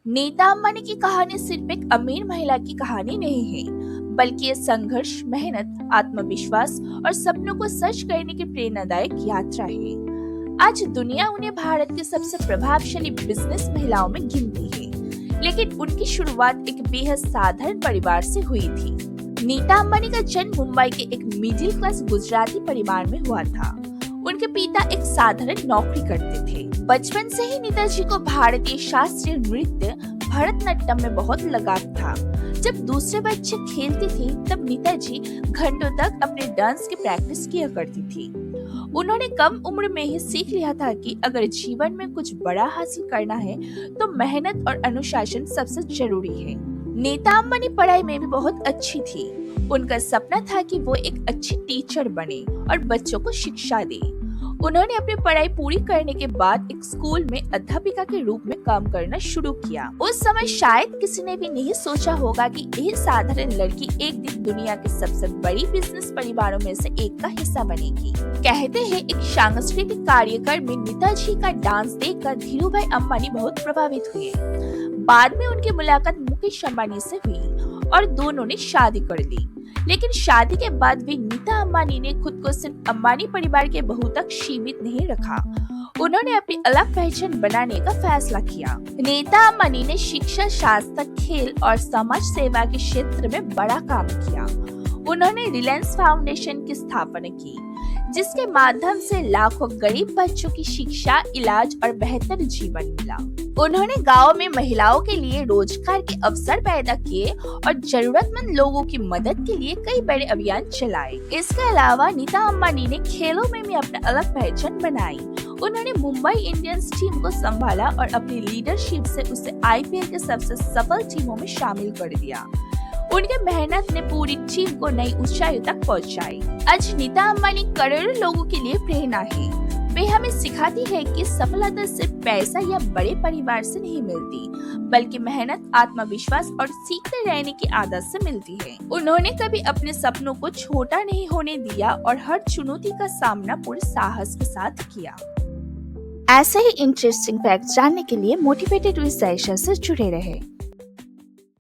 नीता अंबानी की कहानी सिर्फ एक अमीर महिला की कहानी नहीं है, बल्कि ये संघर्ष, मेहनत, आत्मविश्वास और सपनों को सच करने की प्रेरणादायक यात्रा है। आज दुनिया उन्हें भारत की सबसे प्रभावशाली बिजनेस महिलाओं में गिनती है, लेकिन उनकी शुरुआत एक बेहद साधारण परिवार से हुई थी। नीता अंबानी का जन्म मुंबई के एक मिडिल क्लास गुजराती परिवार में हुआ था। उनके पिता एक साधारण नौकरी करते थे। बचपन से ही नीता जी को भारतीय शास्त्रीय नृत्य भरतनाट्यम में बहुत लगाव था। जब दूसरे बच्चे खेलते थे, तब नीता जी घंटों तक अपने डांस की प्रैक्टिस किया करती थी। उन्होंने कम उम्र में ही सीख लिया था कि अगर जीवन में कुछ बड़ा हासिल करना है, तो मेहनत और अनुशासन सबसे जरूरी है। नीता अंबानी पढ़ाई में भी बहुत अच्छी थी। उनका सपना था कि वो एक अच्छी टीचर बने और बच्चों को शिक्षा दे। उन्होंने अपनी पढ़ाई पूरी करने के बाद एक स्कूल में अध्यापिका के रूप में काम करना शुरू किया। उस समय शायद किसी ने भी नहीं सोचा होगा कि यह साधारण लड़की एक दिन दुनिया के सबसे बड़ी बिजनेस परिवारों में से एक का हिस्सा बनेगी। कहते हैं, एक सांस्कृतिक कार्यक्रम में नीता जी का डांस देखकर धीरूभाई अंबानी बहुत प्रभावित हुए। बाद में उनकी मुलाकात मुकेश अंबानी से हुई और दोनों ने शादी कर ली। लेकिन शादी के बाद भी नीता अंबानी ने खुद को सिर्फ अंबानी परिवार के बहू तक सीमित नहीं रखा। उन्होंने अपनी अलग पहचान बनाने का फैसला किया। नीता अंबानी ने शिक्षा, शास्त्र, खेल और समाज सेवा के क्षेत्र में बड़ा काम किया। उन्होंने रिलायंस फाउंडेशन की स्थापना की, जिसके माध्यम से लाखों गरीब बच्चों की शिक्षा, इलाज और बेहतर जीवन मिला। उन्होंने गांव में महिलाओं के लिए रोजगार के अवसर पैदा किए और जरूरतमंद लोगों की मदद के लिए कई बड़े अभियान चलाए। इसके अलावा नीता अंबानी ने खेलों में भी अपना अलग पहचान बनाई। उन्होंने मुंबई इंडियंस टीम को संभाला और अपनी लीडरशिप से उसे आईपीएल के सबसे सफल टीमों में शामिल कर दिया। उनके मेहनत ने पूरी टीम को नई ऊंचाइयों तक पहुंचाई। आज नीता अंबानी करोड़ों लोगों के लिए प्रेरणा है। वे हमें सिखाती है कि सफलता सिर्फ पैसा या बड़े परिवार से नहीं मिलती, बल्कि मेहनत, आत्मविश्वास और सीखते रहने की आदत से मिलती है। उन्होंने कभी अपने सपनों को छोटा नहीं होने दिया और हर चुनौती का सामना पूरे साहस के साथ किया। ऐसे ही इंटरेस्टिंग फैक्ट्स जानने के लिए मोटिवेटेड विद सायशा से जुड़े रहे।